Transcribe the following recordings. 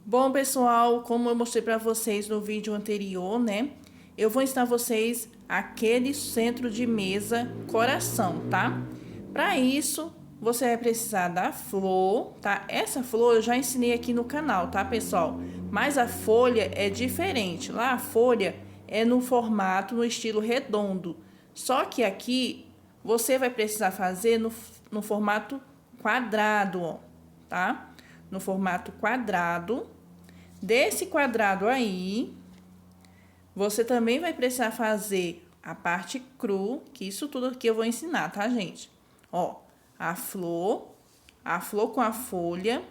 Bom, pessoal, como eu mostrei para vocês no vídeo anterior, né? Eu vou ensinar vocês aquele centro de mesa coração, tá? Para isso, você vai precisar da flor, tá? Essa flor eu já ensinei aqui no canal, tá, pessoal? Mas a folha é diferente. Lá a folha é no formato, no estilo redondo. Só que aqui você vai precisar fazer no formato quadrado, ó, tá? No formato quadrado. Desse quadrado aí, você também vai precisar fazer a parte cru, que isso tudo aqui eu vou ensinar, tá, gente? Ó, a flor com a folha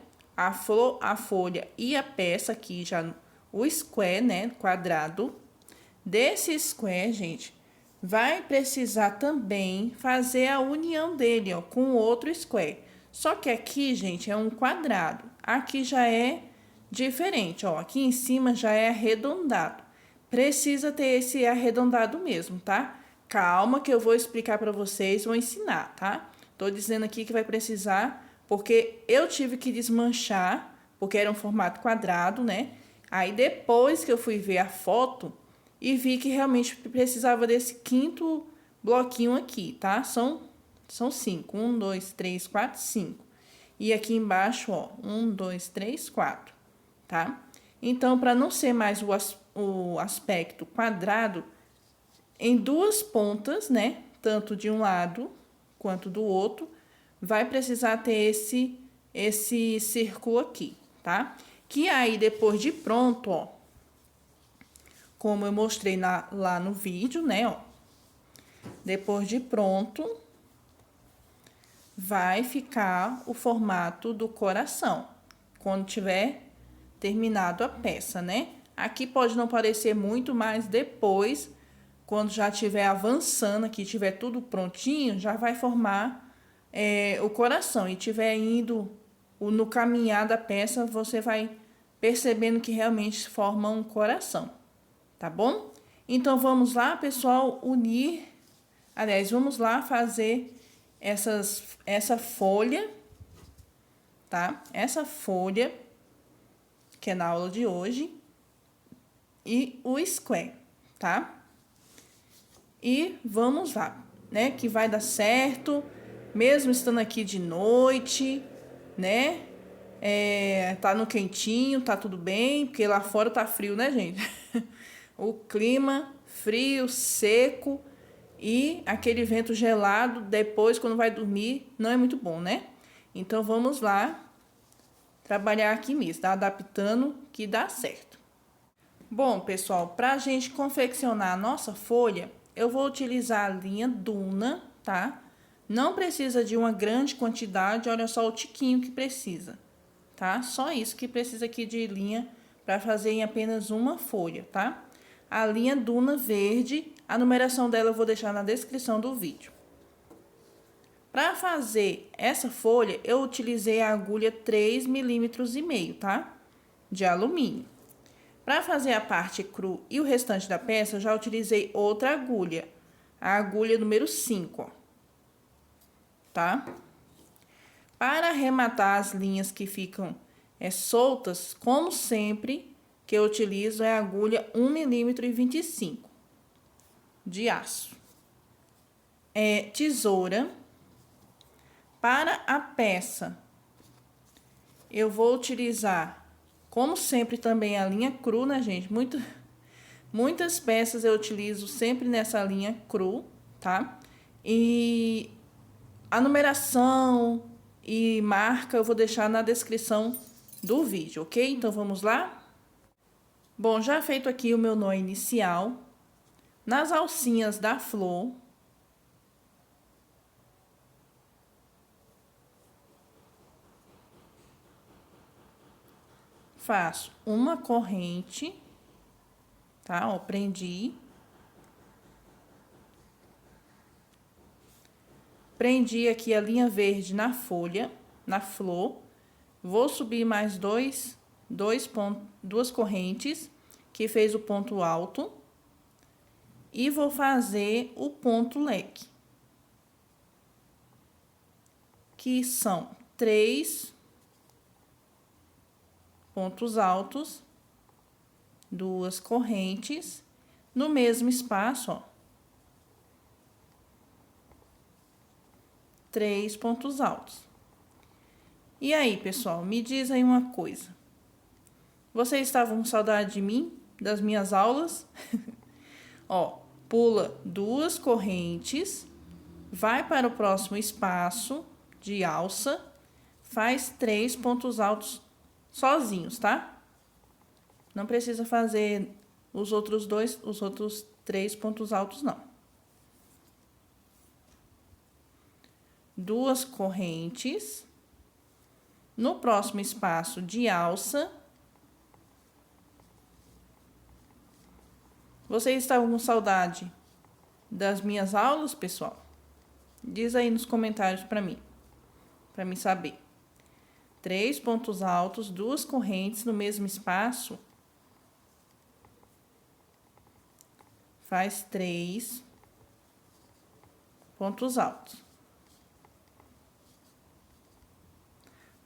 e a peça aqui já, o square, né, quadrado. Desse square, gente, vai precisar também fazer a união dele, ó, com o outro square. Só que aqui, gente, é um quadrado. Aqui já é diferente, ó. Aqui em cima já é arredondado. Precisa ter esse arredondado mesmo, tá? Calma que eu vou explicar para vocês, vou ensinar, tá? Tô dizendo aqui que vai precisar, porque eu tive que desmanchar, porque era um formato quadrado, né? Aí depois que eu fui ver a foto e vi que realmente precisava desse quinto bloquinho aqui, tá? São cinco. 1, 2, 3, 4, 5. E aqui embaixo, ó, 1, 2, 3, 4, tá? Então, para não ser mais o aspecto quadrado, em duas pontas, né? Tanto de um lado quanto do outro, vai precisar ter esse círculo aqui, tá? Que aí, depois de pronto, ó, como eu mostrei lá no vídeo, né, ó. Depois de pronto, vai ficar o formato do coração, quando tiver terminado a peça, né? Aqui pode não parecer muito, mas depois, quando já estiver avançando aqui, tiver tudo prontinho, já vai formar o coração. E tiver indo no caminhar da peça, você vai percebendo que realmente forma um coração, tá bom? Então, vamos lá, pessoal, vamos lá fazer essa folha, tá? Essa folha, que é na aula de hoje, e o square, tá? E vamos lá, né? Que vai dar certo, mesmo estando aqui de noite, né? Tá no quentinho, tá tudo bem, porque lá fora tá frio, né, gente? O clima frio, seco e aquele vento gelado depois, quando vai dormir, não é muito bom, né? Então, vamos lá trabalhar aqui mesmo, tá? Adaptando que dá certo. Bom, pessoal, para a gente confeccionar a nossa folha, eu vou utilizar a linha Duna, tá? Não precisa de uma grande quantidade, olha só o tiquinho que precisa, tá? Só isso que precisa aqui de linha para fazer em apenas uma folha, tá? A linha Duna verde, a numeração dela eu vou deixar na descrição do vídeo. Para fazer essa folha, eu utilizei a agulha 3,5 mm, tá? De alumínio. Para fazer a parte cru e o restante da peça, eu já utilizei outra agulha, a agulha número 5, ó, tá? Para arrematar as linhas que ficam soltas, como sempre, que eu utilizo é a agulha 1,25 mm de aço. Tesoura. Para a peça, eu vou utilizar, como sempre, também a linha cru, né, gente? Muitas peças eu utilizo sempre nessa linha cru, tá? E a numeração e marca eu vou deixar na descrição do vídeo, ok? Então, vamos lá? Bom, já feito aqui o meu nó inicial, nas alcinhas da flor, faço uma corrente, tá? Ó, prendi. Prendi aqui a linha verde na folha, na flor. Vou subir mais duas correntes, que fez o ponto alto. E vou fazer o ponto leque, que são 3 pontos altos, 2 correntes, no mesmo espaço, ó, 3 pontos altos. E aí, pessoal, me diz aí uma coisa. Vocês estavam com saudade de mim, das minhas aulas? Ó, pula 2 correntes, vai para o próximo espaço de alça, faz 3 pontos altos sozinhos, tá? Não precisa fazer os outros 3 pontos altos, não. 2 correntes. No próximo espaço de alça, vocês estavam com saudade das minhas aulas, pessoal? Diz aí nos comentários para mim saber. 3 pontos altos, 2 correntes no mesmo espaço, faz 3 pontos altos.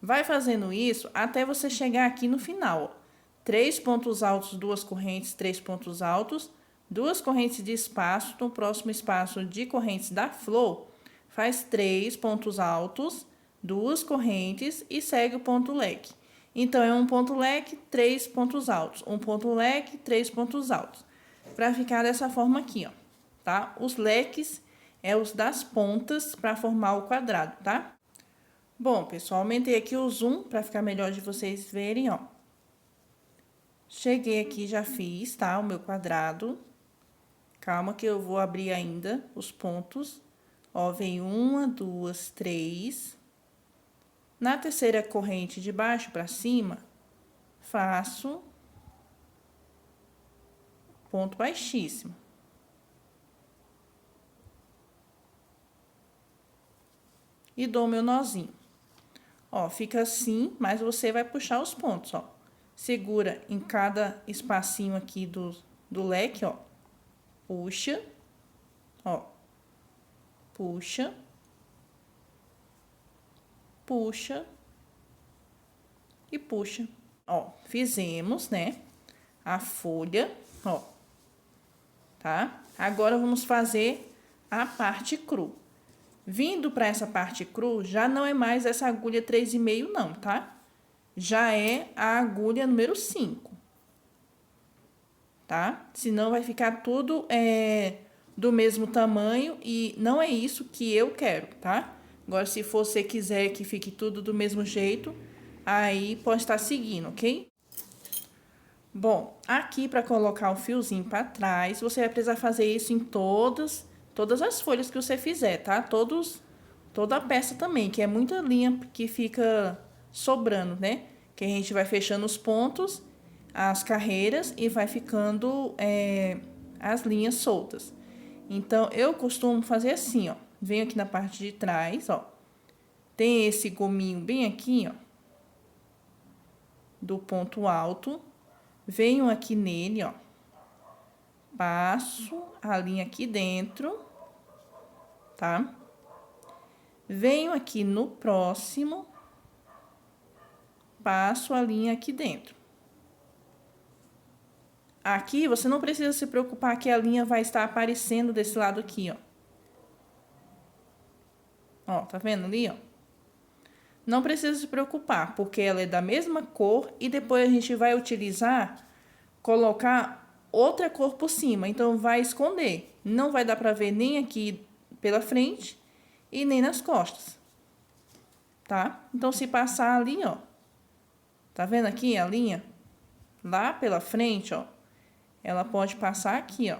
Vai fazendo isso até você chegar aqui no final, ó. 3 pontos altos, 2 correntes, 3 pontos altos, 2 correntes de espaço, no próximo espaço de correntes da flor, faz 3 pontos altos, 2 correntes e segue o ponto leque. Então, é um ponto leque, 3 pontos altos, um ponto leque, 3 pontos altos. Para ficar dessa forma aqui, ó, tá? Os leques é os das pontas para formar o quadrado, tá? Bom, pessoal, aumentei aqui o zoom para ficar melhor de vocês verem, ó. Cheguei aqui, já fiz, tá? O meu quadrado. Calma que eu vou abrir ainda os pontos. Ó, vem 1, 2, 3. Na terceira corrente de baixo para cima, faço ponto baixíssimo. E dou meu nozinho. Ó, fica assim, mas você vai puxar os pontos, ó. Segura em cada espacinho aqui do leque, ó. Puxa, ó. Puxa. Puxa. E puxa. Ó, fizemos, né? A folha, ó. Tá? Agora, vamos fazer a parte cru. Vindo para essa parte cru, já não é mais essa agulha 3,5 não, tá? Já é a agulha número 5. Tá? Senão vai ficar tudo do mesmo tamanho e não é isso que eu quero, tá? Agora, se você quiser que fique tudo do mesmo jeito, aí pode estar seguindo, ok? Bom, aqui para colocar o fiozinho para trás, você vai precisar fazer isso em todas as folhas que você fizer, tá? Toda a peça também, que é muita linha que fica sobrando, né? Que a gente vai fechando os pontos, as carreiras e vai ficando as linhas soltas. Então, eu costumo fazer assim, ó. Venho aqui na parte de trás, ó. Tem esse gominho bem aqui, ó. Do ponto alto. Venho aqui nele, ó. Passo a linha aqui dentro, tá? Venho aqui no próximo, passo a linha aqui dentro. Aqui você não precisa se preocupar que a linha vai estar aparecendo desse lado aqui, ó. Ó, tá vendo ali, ó? Não precisa se preocupar, porque ela é da mesma cor e depois a gente vai colocar outra cor por cima, então vai esconder. Não vai dar pra ver nem aqui pela frente e nem nas costas, tá? Então, se passar ali, ó, tá vendo aqui a linha? Lá pela frente, ó, ela pode passar aqui, ó.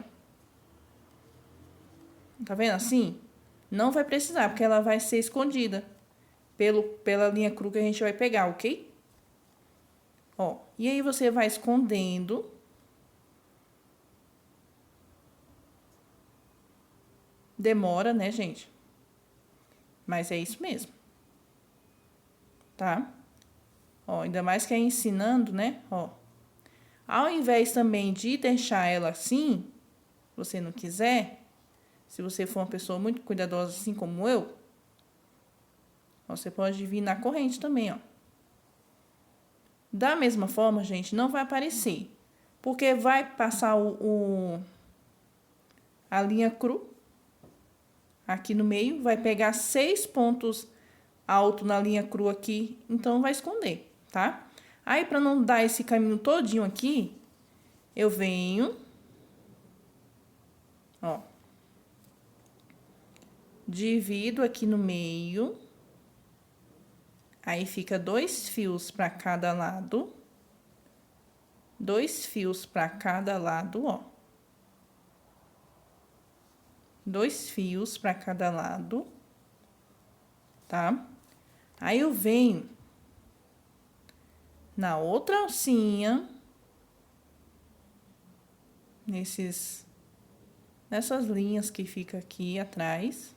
Tá vendo assim? Não vai precisar, porque ela vai ser escondida pela linha cru que a gente vai pegar, ok? Ó, e aí você vai escondendo. Demora, né, gente? Mas é isso mesmo. Tá? Ó, ainda mais que é ensinando, né? Ó. Ao invés também de deixar ela assim, se você não quiser, se você for uma pessoa muito cuidadosa assim como eu, ó, você pode vir na corrente também, ó. Da mesma forma, gente, não vai aparecer. Porque vai passar a linha cru aqui no meio, vai pegar 6 pontos altos na linha cru aqui, então vai esconder, tá? Aí, para não dar esse caminho todinho aqui, eu venho, ó, divido aqui no meio, aí fica 2 fios para cada lado, 2 fios para cada lado, ó. 2 fios para cada lado, tá? Aí eu venho na outra alcinha, nessas linhas que fica aqui atrás.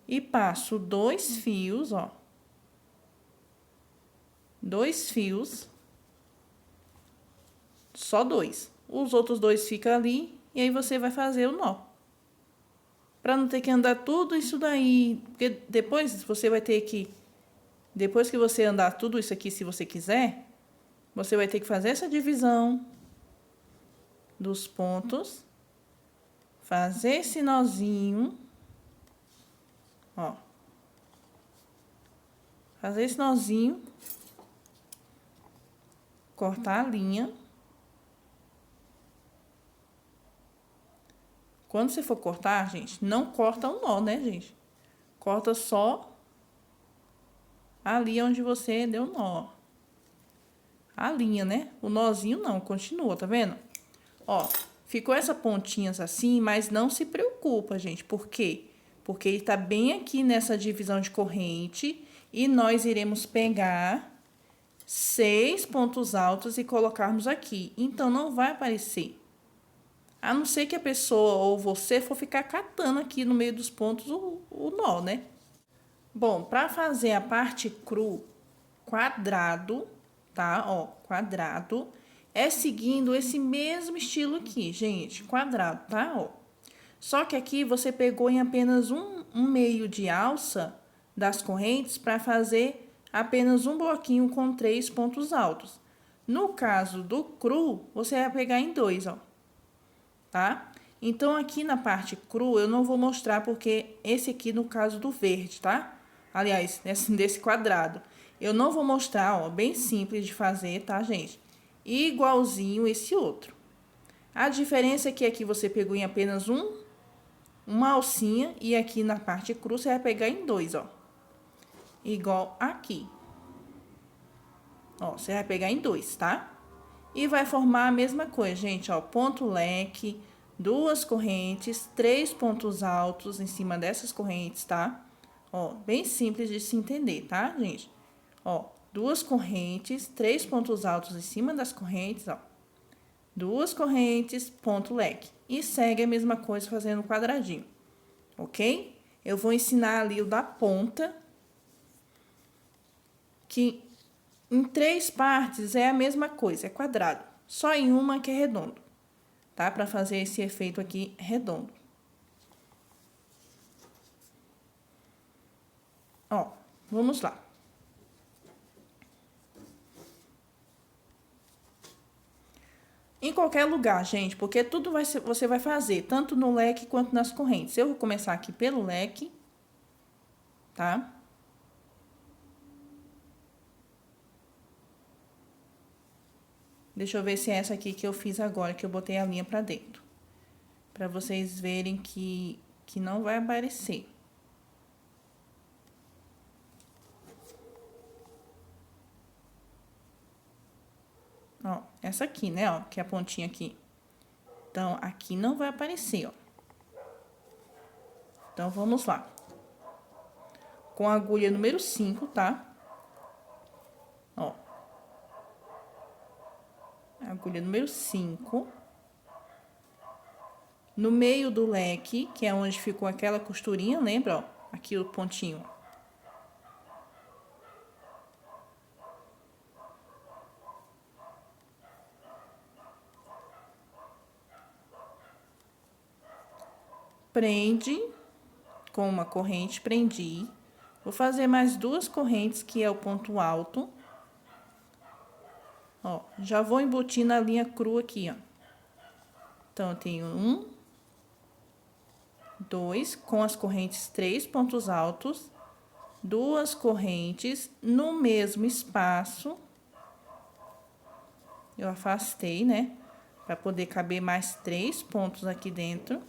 E passo 2 fios, ó. 2 fios. Só 2. Os outros 2 ficam ali e aí você vai fazer o nó. Para não ter que andar tudo isso daí, porque depois você vai ter que, depois que você andar tudo isso aqui, se você quiser, você vai ter que fazer essa divisão dos pontos, fazer esse nozinho, ó. Fazer esse nozinho, cortar a linha. Quando você for cortar, gente, não corta o nó, né, gente? Corta só ali onde você deu nó. A linha, né? O nozinho não, continua, tá vendo? Ó, ficou essa pontinhas assim, mas não se preocupa, gente. Por quê? Porque ele tá bem aqui nessa divisão de corrente e nós iremos pegar 6 pontos altos e colocarmos aqui. Então, não vai aparecer. A não ser que a pessoa ou você for ficar catando aqui no meio dos pontos o nó, né? Bom, para fazer a parte cru, quadrado, tá? Ó, quadrado, é seguindo esse mesmo estilo aqui, gente, quadrado, tá? Ó. Só que aqui você pegou em apenas um meio de alça das correntes para fazer apenas um bloquinho com 3 pontos altos. No caso do cru, você vai pegar em 2, ó. Tá? Então, aqui na parte cru, eu não vou mostrar porque esse aqui no caso do verde, tá? Aliás, desse quadrado. Eu não vou mostrar, ó, bem simples de fazer, tá, gente? Igualzinho esse outro. A diferença é que aqui você pegou em apenas uma alcinha e aqui na parte cru você vai pegar em 2, ó. Igual aqui. Ó, você vai pegar em 2, tá? E vai formar a mesma coisa, gente, ó, ponto leque, 2 correntes, 3 pontos altos em cima dessas correntes, tá? Ó, bem simples de se entender, tá, gente? Ó, 2 correntes, 3 pontos altos em cima das correntes, ó. 2 correntes, ponto leque. E segue a mesma coisa fazendo quadradinho, ok? Eu vou ensinar ali o da ponta, que em 3 partes é a mesma coisa, é quadrado. Só em uma que é redondo, tá? Para fazer esse efeito aqui redondo. Ó, vamos lá. Em qualquer lugar, gente, porque tudo você vai fazer, tanto no leque quanto nas correntes. Eu vou começar aqui pelo leque, tá? Deixa eu ver se é essa aqui que eu fiz agora, que eu botei a linha pra dentro. Pra vocês verem que não vai aparecer. Ó, essa aqui, né, ó, que é a pontinha aqui. Então, aqui não vai aparecer, ó. Então, vamos lá. Com a agulha número 5, tá? Ó. Agulha número 5. No meio do leque, que é onde ficou aquela costurinha, lembra, ó? Aqui o pontinho. Prende com uma corrente, prendi. Vou fazer mais 2 correntes, que é o ponto alto. Ó, já vou embutir na linha crua aqui, ó. Então, eu tenho 1, 2, com as correntes 3 pontos altos, 2 correntes no mesmo espaço. Eu afastei, né? Para poder caber mais 3 pontos aqui dentro.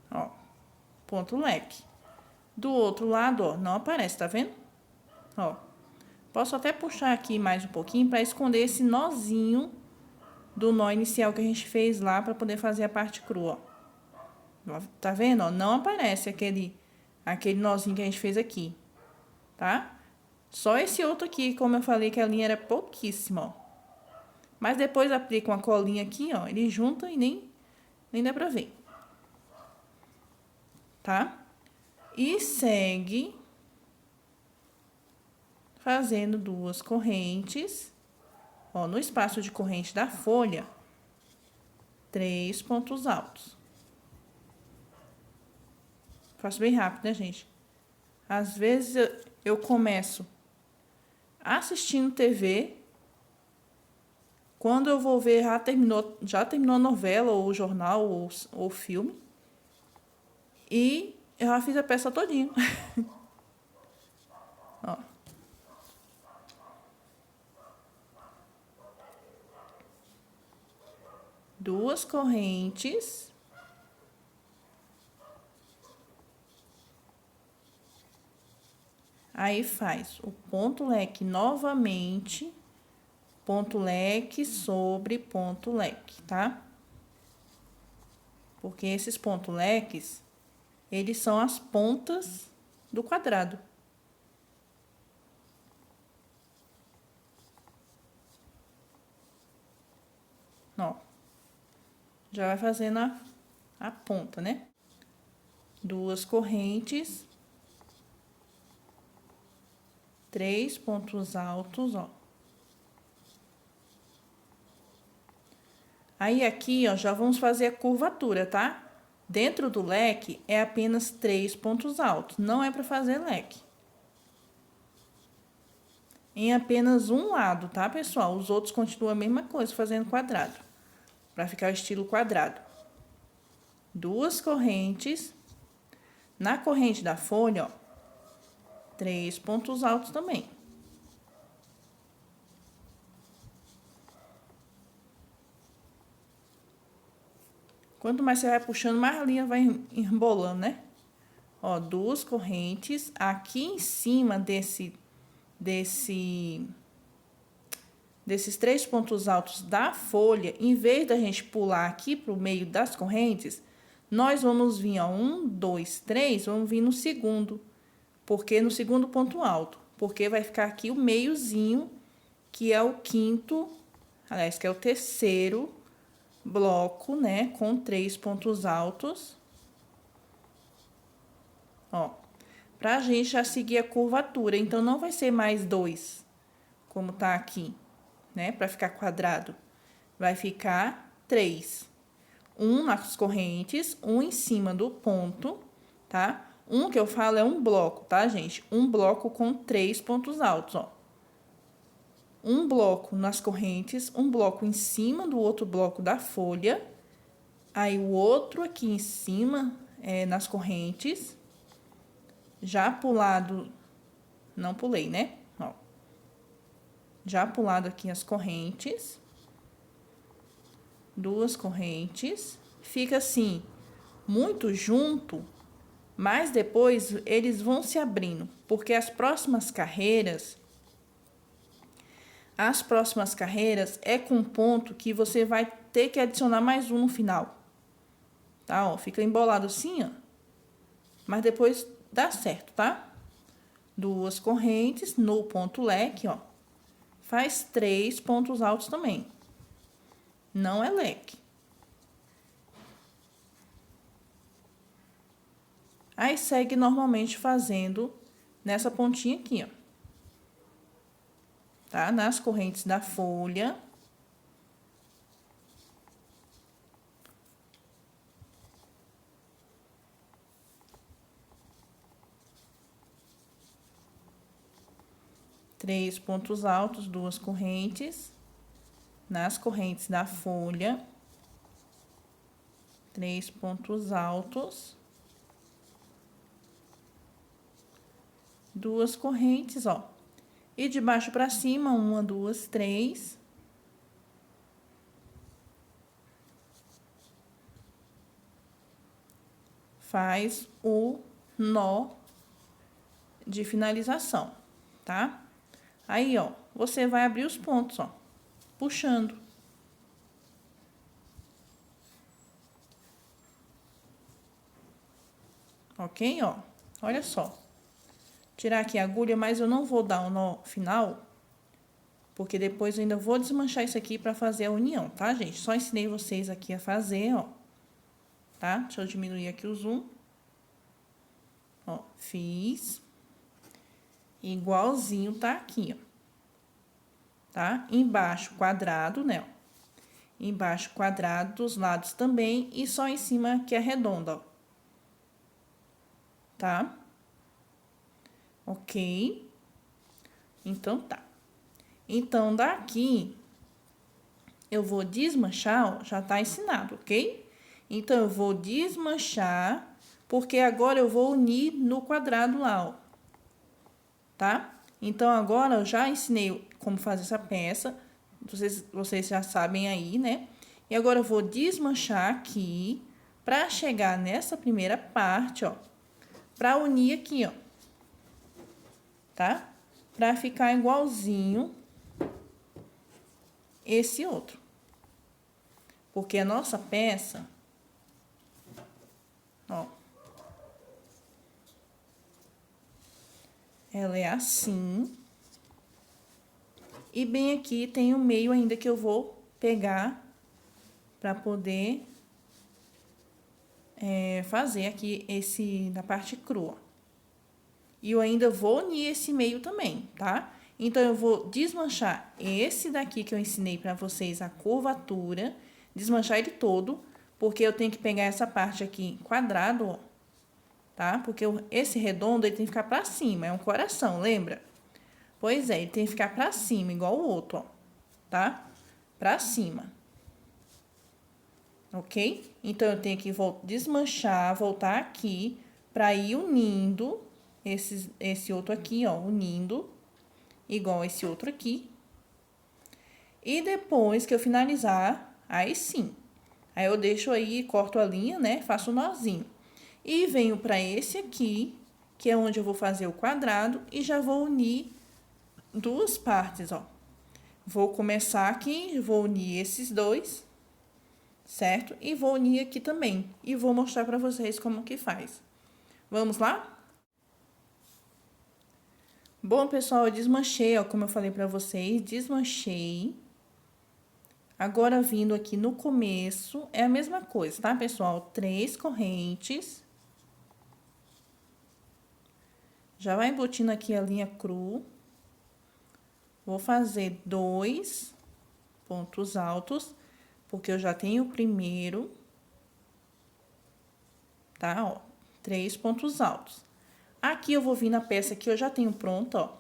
Ó, ponto leque. Do outro lado, ó, não aparece, tá vendo? Ó, posso até puxar aqui mais um pouquinho para esconder esse nozinho do nó inicial que a gente fez lá para poder fazer a parte crua, ó. Tá vendo, ó? Não aparece aquele nozinho que a gente fez aqui, tá? Só esse outro aqui, como eu falei que a linha era pouquíssima, ó. Mas depois aplica uma colinha aqui, ó, ele junta e nem dá pra ver, tá? E segue fazendo 2 correntes, ó, no espaço de corrente da folha, 3 pontos altos. Faço bem rápido, né, gente? Às vezes eu começo assistindo TV, quando eu vou ver já terminou a novela, ou o jornal, ou o filme, e eu já fiz a peça todinha. Ó. Duas correntes. Aí faz o ponto leque novamente, ponto leque sobre ponto leque, tá? Porque esses pontos leques, eles são as pontas do quadrado. Ó, já vai fazendo a ponta, né? 2 correntes, 3 pontos altos, ó. Aí, aqui, ó, já vamos fazer a curvatura, tá? Dentro do leque, é apenas 3 pontos altos, não é para fazer leque. Em apenas um lado, tá, pessoal? Os outros continuam a mesma coisa, fazendo quadrado, para ficar o estilo quadrado. 2 correntes. Na corrente da folha, ó, 3 pontos altos também. Quanto mais você vai puxando, mais a linha vai embolando, né? Ó, 2 correntes. Aqui em cima desses 3 pontos altos da folha, em vez da gente pular aqui pro meio das correntes, nós vamos vir, ó, 1, 2, 3, vamos vir no segundo. Porque no segundo ponto alto. Porque vai ficar aqui o meiozinho, que é o quinto, aliás, que é o terceiro bloco, né? Com 3 pontos altos. Ó, pra gente já seguir a curvatura. Então, não vai ser mais 2, como tá aqui, né? Pra ficar quadrado. Vai ficar 3. 1 nas correntes, 1 em cima do ponto, tá? Um que eu falo é um bloco, tá, gente? Um bloco com 3 pontos altos, ó. Um bloco nas correntes, um bloco em cima do outro bloco da folha. Aí, o outro aqui em cima, nas correntes. Já pulado, não pulei, né? Ó. Já pulado aqui as correntes. 2 correntes. Fica assim, muito junto. Mas depois eles vão se abrindo, porque as próximas carreiras é com ponto que você vai ter que adicionar mais um no final. Tá, ó, fica embolado assim, ó. Mas depois dá certo, tá? 2 correntes no ponto leque, ó. Faz 3 pontos altos também. Não é leque. Aí, segue normalmente fazendo nessa pontinha aqui, ó. tá? Nas correntes da folha. Três pontos altos, duas correntes. Nas correntes da folha. Três pontos altos. Duas correntes, ó. E de baixo para cima, uma, duas, três. Faz o nó de finalização, tá? Aí, ó, você vai abrir os pontos, ó, puxando. Ok, ó? Olha só. Tirar aqui a agulha, mas eu não vou dar o nó final, porque depois eu ainda vou desmanchar isso aqui pra fazer a união, tá, gente? Só ensinei vocês aqui a fazer, ó. Tá? Deixa eu diminuir aqui o zoom. Ó, fiz. Igualzinho tá aqui, ó. Tá? Embaixo quadrado, né, ó. Embaixo quadrado, dos lados também, e só em cima que é redonda, ó. Tá? Ok? Então, tá. Então, daqui, eu vou desmanchar, ó, já tá ensinado, ok? Então, eu vou desmanchar, porque agora eu vou unir no quadrado lá, ó. Tá? Então, agora eu já ensinei como fazer essa peça, vocês já sabem aí, né? E agora eu vou desmanchar aqui, pra chegar nessa primeira parte, ó, pra unir aqui, ó. Tá? Pra ficar igualzinho esse outro. Porque a nossa peça, ó, ela é assim. E bem aqui tem o meio ainda que eu vou pegar pra poder fazer aqui esse na parte crua. E eu ainda vou unir esse meio também, tá? Então, eu vou desmanchar esse daqui que eu ensinei pra vocês, a curvatura. Desmanchar ele todo, porque eu tenho que pegar essa parte aqui quadrado, ó. Tá? Porque esse redondo, ele tem que ficar pra cima, é um coração, lembra? Pois é, ele tem que ficar pra cima, igual o outro, ó. Tá? Pra cima. Ok? Então, eu tenho que desmanchar, voltar aqui, pra ir unindo esse outro aqui, ó, unindo, igual esse outro aqui. E depois que eu finalizar, aí sim. Aí eu deixo aí, corto a linha, né? Faço um nozinho. E venho pra esse aqui, que é onde eu vou fazer o quadrado, e já vou unir duas partes, ó. Vou começar aqui, vou unir esses dois, certo? E vou unir aqui também. E vou mostrar pra vocês como que faz. Vamos lá? Bom, pessoal, eu desmanchei, ó, como eu falei pra vocês, desmanchei. Agora, vindo aqui no começo, é a mesma coisa, tá, pessoal? 3 correntes. Já vai embutindo aqui a linha cru. Vou fazer 2 pontos altos, porque eu já tenho o primeiro. Tá, ó, 3 pontos altos. Aqui eu vou vir na peça que eu já tenho pronta, ó.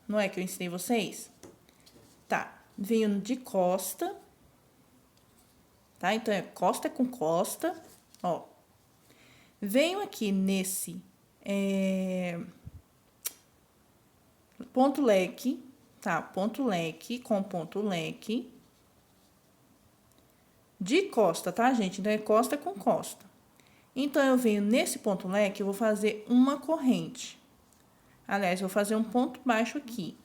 Não é que eu ensinei vocês? Tá, venho de costa. Tá, então é costa com costa, ó. Venho aqui nesse ponto leque, tá? Ponto leque com ponto leque. De costa, tá, gente? Então, é costa com costa. Então, eu venho nesse ponto leque, eu vou fazer uma corrente. Aliás, vou fazer um ponto baixo aqui,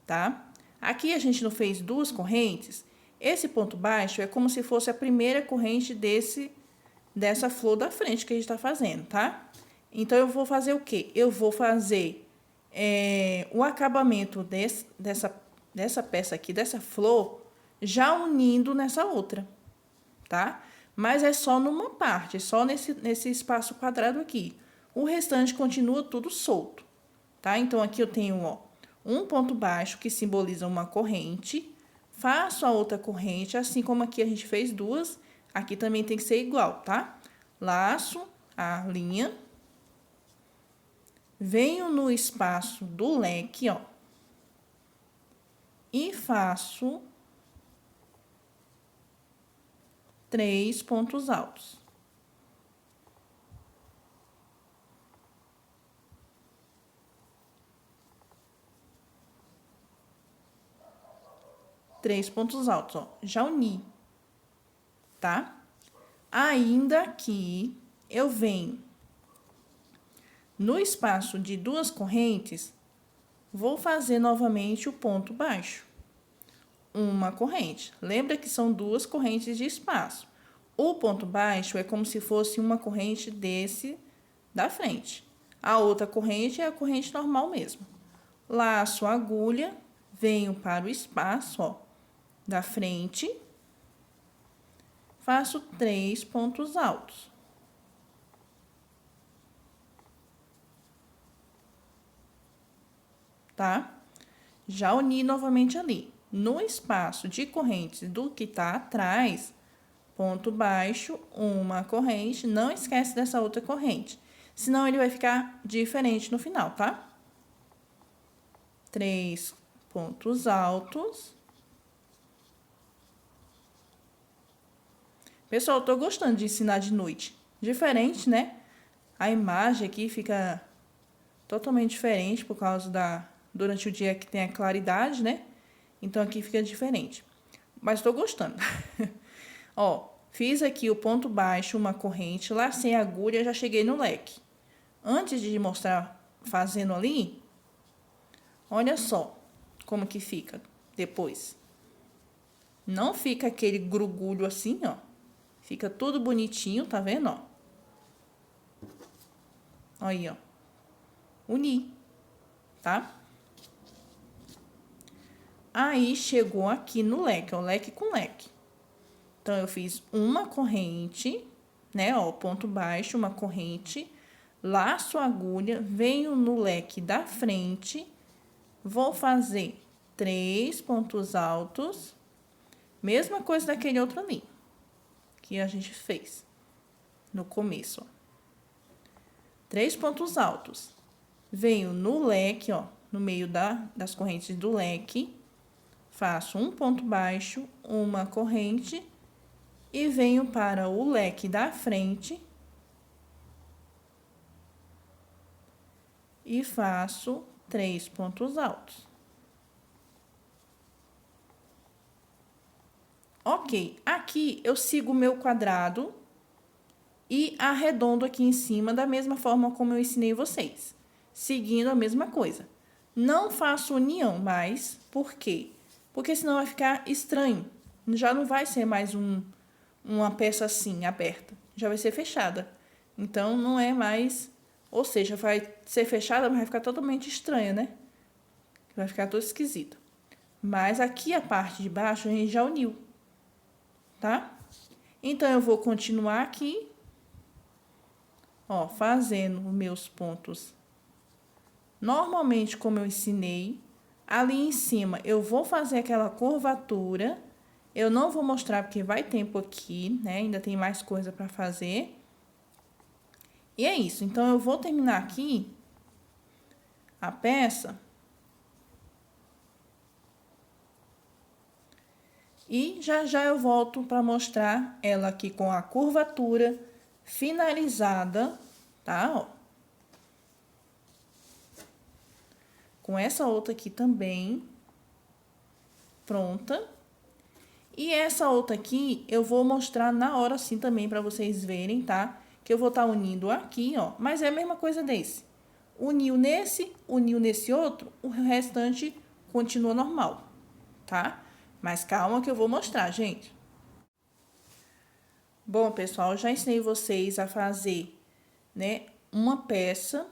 tá? Aqui a gente não fez duas correntes. Esse ponto baixo é como se fosse a primeira corrente dessa flor da frente que a gente tá fazendo, tá? Então, eu vou fazer o quê? Eu vou fazer o acabamento dessa peça aqui, dessa flor, já unindo nessa outra, tá? Mas é só numa parte, só nesse espaço quadrado aqui. O restante continua tudo solto, tá? Então, aqui eu tenho, ó, um ponto baixo, que simboliza uma corrente, faço a outra corrente, assim como aqui a gente fez duas, aqui também tem que ser igual, tá? Laço a linha, venho no espaço do leque, ó, e faço 3 pontos altos. Três pontos altos, ó, já uni, tá? Ainda aqui, eu venho no espaço de duas correntes, vou fazer novamente o ponto baixo. Uma corrente. Lembra que são duas correntes de espaço. O ponto baixo é como se fosse uma corrente desse da frente. A outra corrente é a corrente normal mesmo. Laço a agulha, venho para o espaço, ó, da frente, faço 3 pontos altos. Tá? Já uni novamente ali. No espaço de correntes do que tá atrás, ponto baixo, uma corrente, não esquece dessa outra corrente, senão ele vai ficar diferente no final, tá? 3 pontos altos. Pessoal, eu tô gostando de ensinar de noite. Diferente, né? A imagem aqui fica totalmente diferente por causa durante o dia que tem a claridade, né? Então, aqui fica diferente. Mas tô gostando. Ó, fiz aqui o ponto baixo, uma corrente, lacei a agulha, já cheguei no leque. Antes de mostrar fazendo ali, olha só como que fica depois. Não fica aquele grugulho assim, ó. Fica tudo bonitinho, tá vendo, ó? Aí, ó. Uni, tá? Aí, chegou aqui no leque, ó, leque com leque. Então, eu fiz uma corrente, né, ó, ponto baixo, uma corrente, laço a agulha, venho no leque da frente, vou fazer 3 pontos altos, mesma coisa daquele outro ali, que a gente fez no começo, ó. 3 pontos altos. Venho no leque, ó, no meio das correntes do leque, faço um ponto baixo, uma corrente e venho para o leque da frente e faço 3 pontos altos. Ok, aqui eu sigo o meu quadrado e arredondo aqui em cima da mesma forma como eu ensinei vocês, seguindo a mesma coisa. Não faço união mais, por quê? Porque senão vai ficar estranho, já não vai ser mais uma peça assim, aberta, já vai ser fechada. Então, não é mais, ou seja, vai ser fechada, mas vai ficar totalmente estranha, né? Vai ficar todo esquisito. Mas aqui a parte de baixo a gente já uniu, tá? Então, eu vou continuar aqui, ó, fazendo os meus pontos normalmente como eu ensinei. Ali em cima, eu vou fazer aquela curvatura. Eu não vou mostrar porque vai tempo aqui, né? Ainda tem mais coisa para fazer. E é isso. Então, eu vou terminar aqui a peça. E já já eu volto para mostrar ela aqui com a curvatura finalizada, tá? Ó. Com essa outra aqui também pronta. E essa outra aqui eu vou mostrar na hora assim também para vocês verem, tá? Que eu vou estar unindo aqui, ó. Mas é a mesma coisa desse. Uniu nesse outro, o restante continua normal, tá? Mas calma que eu vou mostrar, gente. Bom, pessoal, eu já ensinei vocês a fazer, né, uma peça.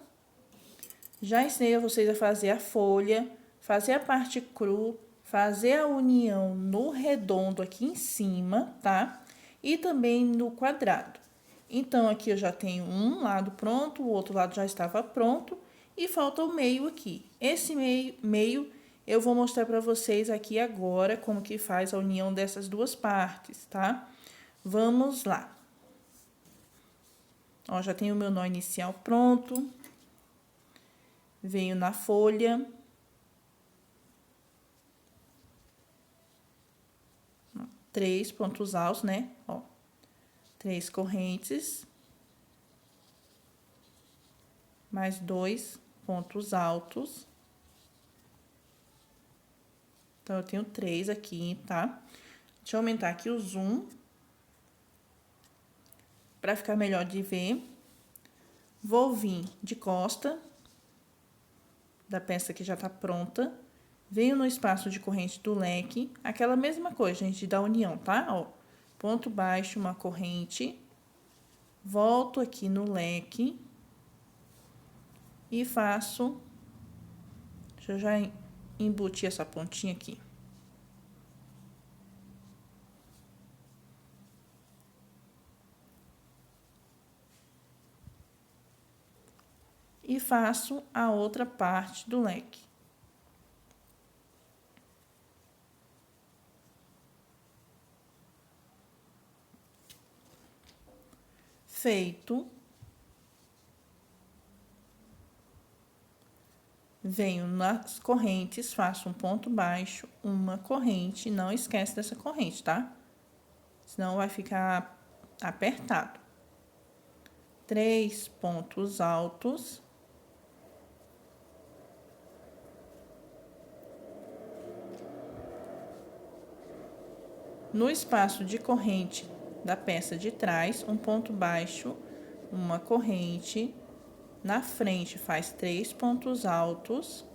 Já ensinei a vocês a fazer a folha, fazer a parte cru, fazer a união no redondo aqui em cima, tá? E também no quadrado. Então, aqui eu já tenho um lado pronto, o outro lado já estava pronto. E falta o meio aqui. Esse meio eu vou mostrar para vocês aqui agora como que faz a união dessas duas partes, tá? Vamos lá. Ó, já tenho o meu nó inicial pronto. Venho na folha. Três pontos altos, né? Ó, 3 correntes. Mais 2 pontos altos. Então, eu tenho 3 aqui, tá? Deixa eu aumentar aqui o zoom. Pra ficar melhor de ver. Vou vir de costa. Da peça que já tá pronta. Venho no espaço de corrente do leque. Aquela mesma coisa, gente, da união, tá? Ó, ponto baixo, uma corrente. Volto aqui no leque. E faço... Deixa eu já embutir essa pontinha aqui. E faço a outra parte do leque. Feito. Venho nas correntes, faço um ponto baixo, uma corrente, não esquece dessa corrente, tá? Senão vai ficar apertado. 3 pontos altos. No espaço de corrente da peça de trás, um ponto baixo, uma corrente. Na frente, faz 3 pontos altos.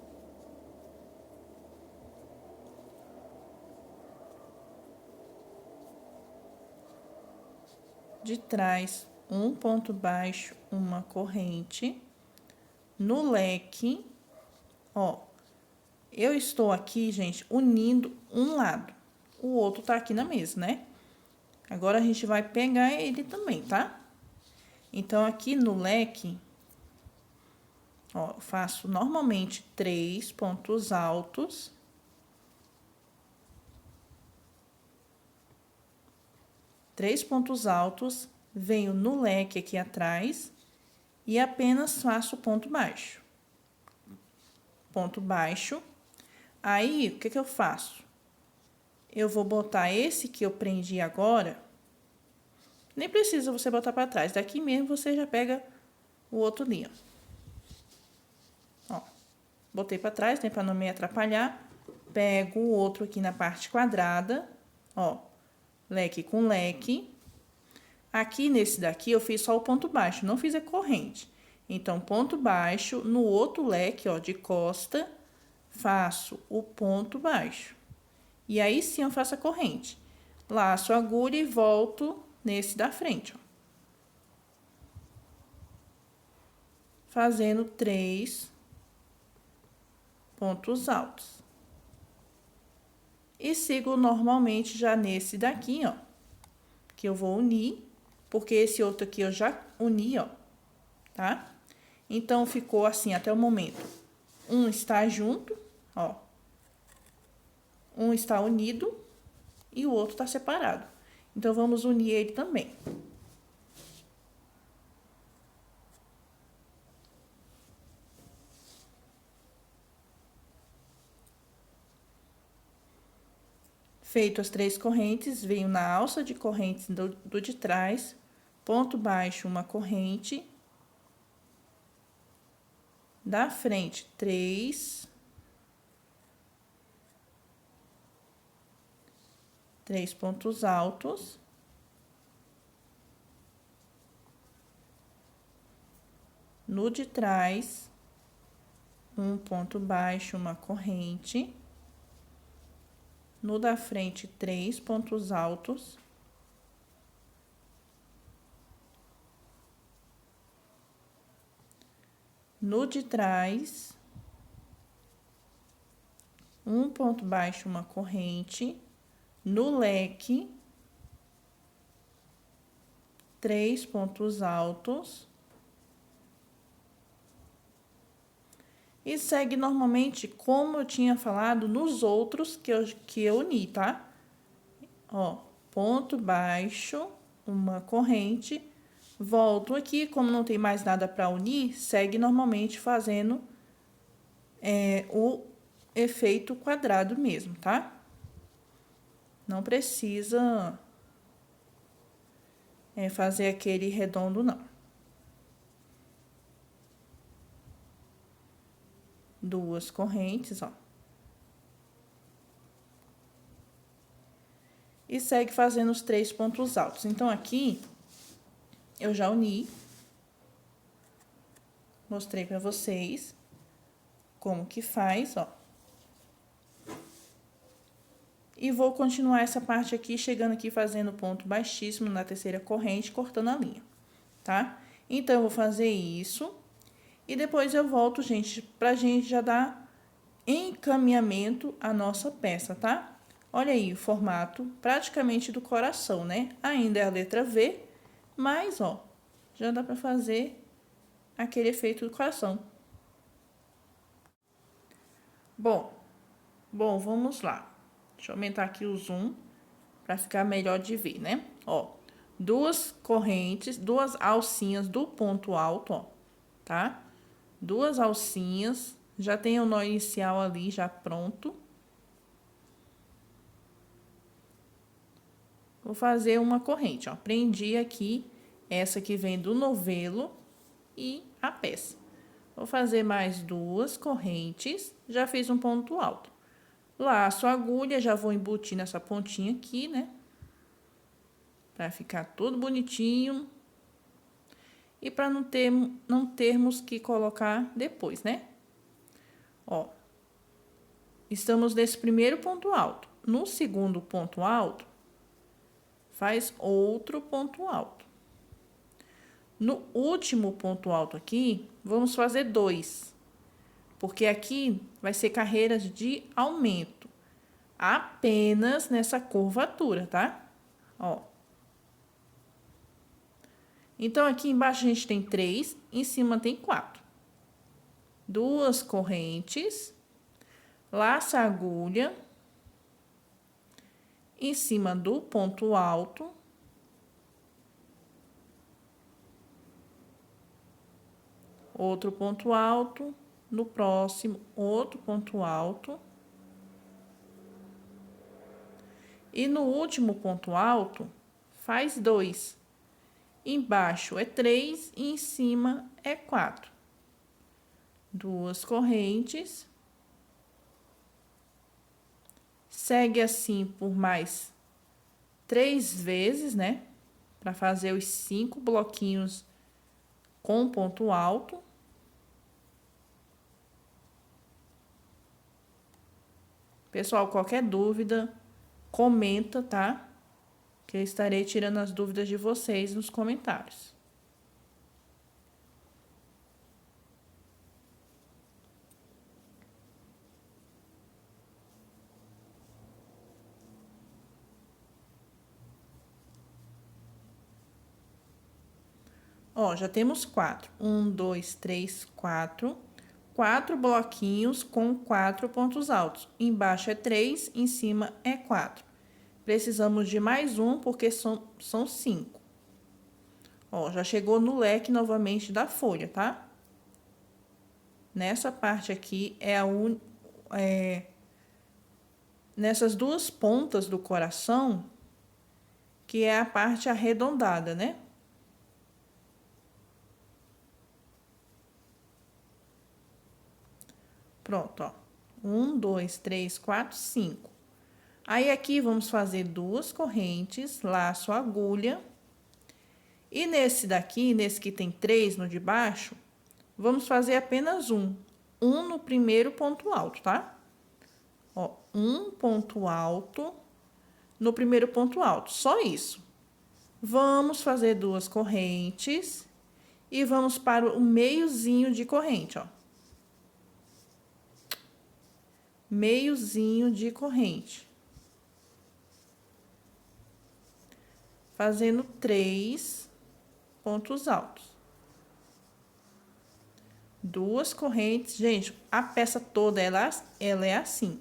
De trás, um ponto baixo, uma corrente. No leque, ó, eu estou aqui, gente, unindo um lado. O outro tá aqui na mesa, né? Agora, a gente vai pegar ele também, tá? Então, aqui no leque... Ó, eu faço normalmente 3 pontos altos. Três pontos altos, venho no leque aqui atrás e apenas faço ponto baixo. Ponto baixo. Aí, o que que eu faço? Eu vou botar esse que eu prendi agora. Nem precisa você botar para trás. Daqui mesmo você já pega o outro ali, ó. Botei para trás, né, para não me atrapalhar. Pego o outro aqui na parte quadrada, ó, leque com leque. Aqui nesse daqui eu fiz só o ponto baixo, não fiz a corrente. Então, ponto baixo, no outro leque, ó, de costa, faço o ponto baixo. E aí sim eu faço a corrente. Laço a agulha e volto nesse da frente, ó. Fazendo 3 pontos altos. E sigo normalmente já nesse daqui, ó, que eu vou unir, porque esse outro aqui eu já uni, ó, tá? Então, ficou assim até o momento. Um está junto, ó. Um está unido e o outro está separado. Então, vamos unir ele também. Feito as 3 correntes, venho na alça de correntes do de trás, ponto baixo, uma corrente. Da frente, 3 pontos altos. No de trás, um ponto baixo, uma corrente. No da frente, 3 pontos altos. No de trás, um ponto baixo, uma corrente. No leque, 3 pontos altos. E segue normalmente como eu tinha falado nos outros que eu uni, tá? Ó, ponto baixo, uma corrente, volto aqui, como não tem mais nada para unir, segue normalmente fazendo o efeito quadrado mesmo, tá? Não precisa fazer aquele redondo, não. Duas correntes, ó. E segue fazendo os 3 pontos altos. Então, aqui, eu já uni. Mostrei pra vocês como que faz, ó. E vou continuar essa parte aqui, chegando aqui fazendo ponto baixíssimo na terceira corrente, cortando a linha, tá? Então, eu vou fazer isso. E depois eu volto, gente, pra gente já dar encaminhamento à nossa peça, tá? Olha aí o formato praticamente do coração, né? Ainda é a letra V, mas, ó, já dá pra fazer aquele efeito do coração. Bom, vamos lá. Deixa eu aumentar aqui o zoom pra ficar melhor de ver, né? Ó, duas correntes, duas alcinhas do ponto alto, ó, tá? Duas alcinhas, já tem o nó inicial ali já pronto. Vou fazer uma corrente, ó. Prendi aqui essa que vem do novelo e a peça. Vou fazer mais duas correntes, já fiz um ponto alto. Laço a agulha, já vou embutir nessa pontinha aqui, né? Pra ficar tudo bonitinho. E pra não termos que colocar depois, né? Ó. Estamos nesse primeiro ponto alto. No segundo ponto alto, faz outro ponto alto. No último ponto alto aqui, vamos fazer 2. Porque aqui vai ser carreiras de aumento. Apenas nessa curvatura, tá? Ó. Então, aqui embaixo a gente tem 3, em cima tem 4. Duas correntes, laça a agulha, em cima do ponto alto, outro ponto alto, no próximo, outro ponto alto. E no último ponto alto, faz 2. Embaixo é 3 e em cima é 4. Duas correntes. Segue assim por mais 3 vezes, né? Para fazer os 5 bloquinhos com ponto alto. Pessoal, qualquer dúvida, comenta, tá? Que eu estarei tirando as dúvidas de vocês nos comentários. Ó, já temos 4. 1, 2, 3, 4. 4 bloquinhos com 4 pontos altos. Embaixo é 3, em cima é 4. Precisamos de mais um, porque são 5. Ó, já chegou no leque novamente da folha, tá? Nessa parte aqui nessas duas pontas do coração, que é a parte arredondada, né? Pronto, ó. 1, 2, 3, 4, 5. Aí, aqui, vamos fazer duas correntes, laço a agulha. E nesse daqui, nesse que tem 3 no de baixo, vamos fazer apenas um. Um no primeiro ponto alto, tá? Ó, um ponto alto no primeiro ponto alto, só isso. Vamos fazer duas correntes e vamos para o meiozinho de corrente, ó. Meiozinho de corrente. Fazendo 3 pontos altos. duas correntes. Gente, a peça toda, ela é assim,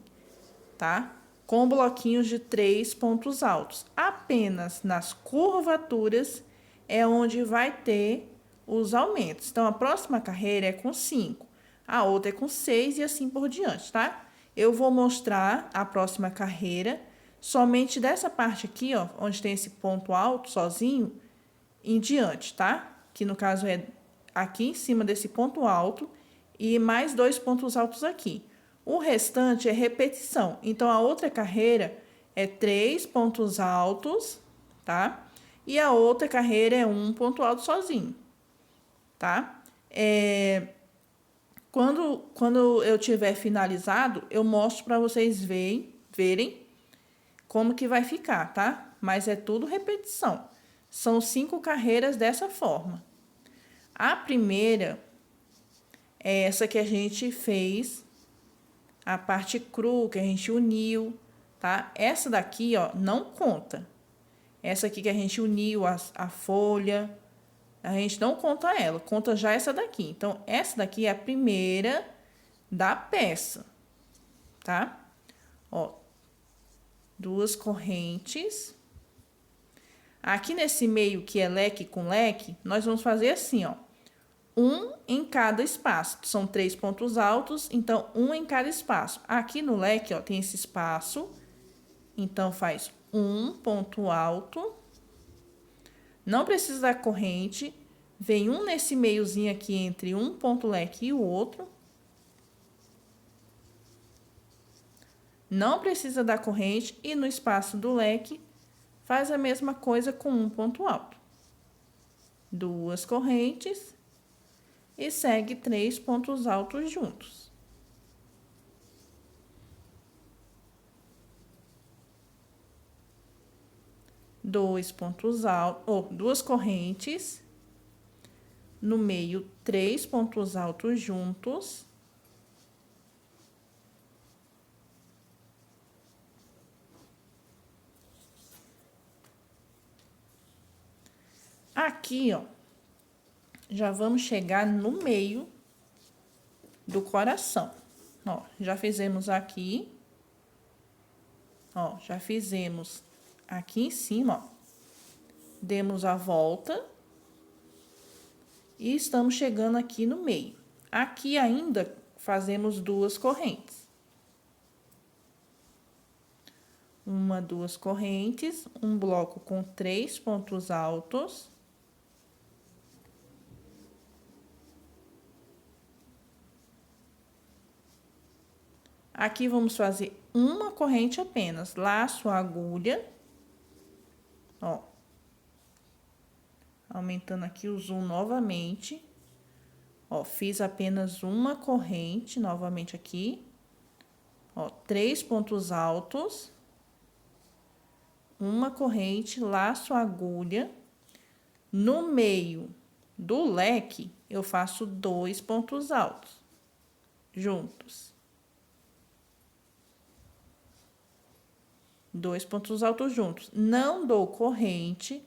tá? Com bloquinhos de 3 pontos altos. Apenas nas curvaturas é onde vai ter os aumentos. Então, a próxima carreira é com 5, a outra é com 6 e assim por diante, tá? Eu vou mostrar a próxima carreira somente dessa parte aqui, ó, onde tem esse ponto alto sozinho, em diante, tá? Que no caso é aqui em cima desse ponto alto e mais 2 pontos altos aqui. O restante é repetição. Então, a outra carreira é 3 pontos altos, tá? E a outra carreira é 1 ponto alto sozinho, tá? Quando eu tiver finalizado, eu mostro para vocês verem como que vai ficar, tá? Mas é tudo repetição. São 5 carreiras dessa forma. A primeira é essa que a gente fez, a parte cru, que a gente uniu, tá? Essa daqui, ó, não conta. Essa aqui que a gente uniu a folha, a gente não conta ela, conta já essa daqui. Então, essa daqui é a primeira da peça, tá? Ó, duas correntes. Aqui nesse meio que é leque com leque, nós vamos fazer assim, ó. Um em cada espaço. São 3 pontos altos, então um em cada espaço. Aqui no leque, ó, tem esse espaço. Então, faz um ponto alto. Não precisa da corrente. Vem um nesse meiozinho aqui entre um ponto leque e o outro. Não precisa da corrente. E no espaço do leque, faz a mesma coisa com um ponto alto. Duas correntes. E segue 3 pontos altos juntos. Dois pontos altos, ou duas correntes. No meio, 3 pontos altos juntos. Aqui, ó, já vamos chegar no meio do coração. Ó, já fizemos aqui. Ó, já fizemos aqui em cima, ó. Demos a volta. E estamos chegando aqui no meio. Aqui ainda fazemos duas correntes. Uma, duas correntes, um bloco com 3 pontos altos. Aqui vamos fazer uma corrente apenas, laço a agulha, ó. Aumentando aqui o zoom novamente. Ó, fiz apenas uma corrente novamente aqui. Ó, 3 pontos altos. Uma corrente, laço a agulha. No meio do leque, eu faço 2 pontos altos juntos. 2 pontos altos juntos. Não dou corrente,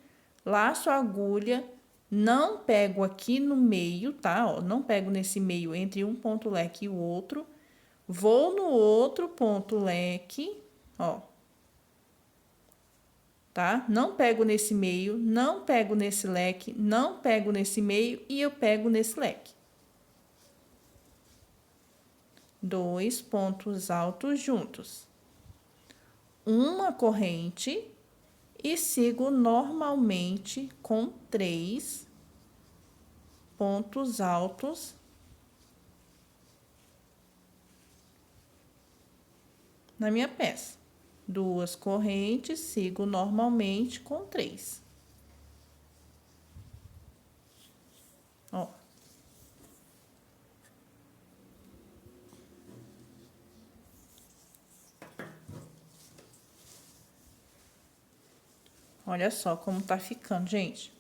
laço a agulha, não pego aqui no meio, tá? Ó, não pego nesse meio entre um ponto leque e o outro. Vou no outro ponto leque, ó. Tá? Não pego nesse meio, não pego nesse leque, não pego nesse meio e eu pego nesse leque. 2 pontos altos juntos. Uma corrente e sigo normalmente com 3 pontos altos na minha peça. Duas correntes, sigo normalmente com 3. Ó. Olha só como tá ficando, gente.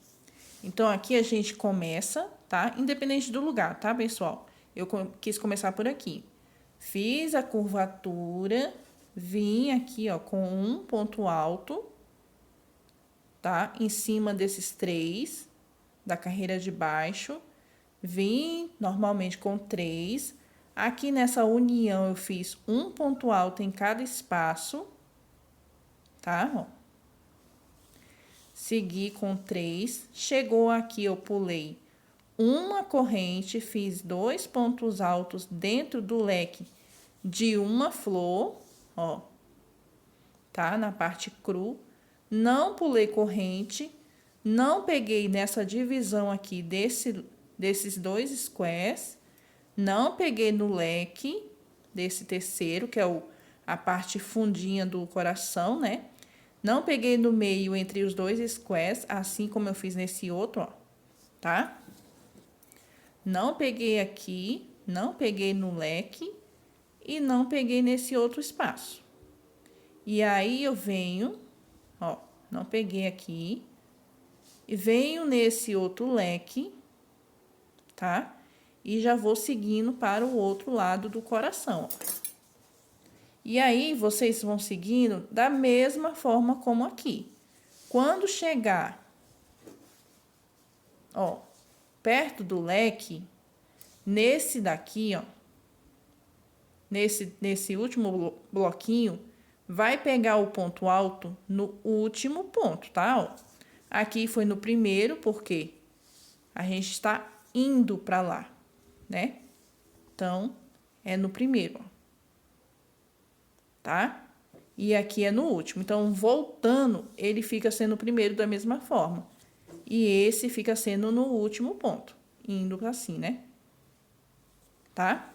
Então, aqui a gente começa, tá? Independente do lugar, tá, pessoal? Eu quis começar por aqui. Fiz a curvatura, vim aqui, ó, com um ponto alto, tá? Em cima desses 3 da carreira de baixo. Vim normalmente com 3. Aqui nessa união eu fiz um ponto alto em cada espaço, tá? Ó. Segui com 3. Chegou aqui, eu pulei uma corrente, fiz 2 pontos altos dentro do leque de uma flor, ó, tá? Na parte cru. Não pulei corrente, não peguei nessa divisão aqui desses 2 squares, não peguei no leque desse terceiro, que é a parte fundinha do coração, né? Não peguei no meio entre os 2 squares, assim como eu fiz nesse outro, ó, tá? Não peguei aqui, não peguei no leque e não peguei nesse outro espaço. E aí, eu venho, ó, não peguei aqui, e venho nesse outro leque, tá? E já vou seguindo para o outro lado do coração, ó. E aí, vocês vão seguindo da mesma forma como aqui. Quando chegar, ó, perto do leque, nesse daqui, ó, nesse último bloquinho, vai pegar o ponto alto no último ponto, tá? Ó, aqui foi no primeiro, porque a gente está indo para lá, né? Então, é no primeiro, ó, tá? E aqui é no último. Então, voltando, ele fica sendo o primeiro da mesma forma. E esse fica sendo no último ponto, indo assim, né? Tá?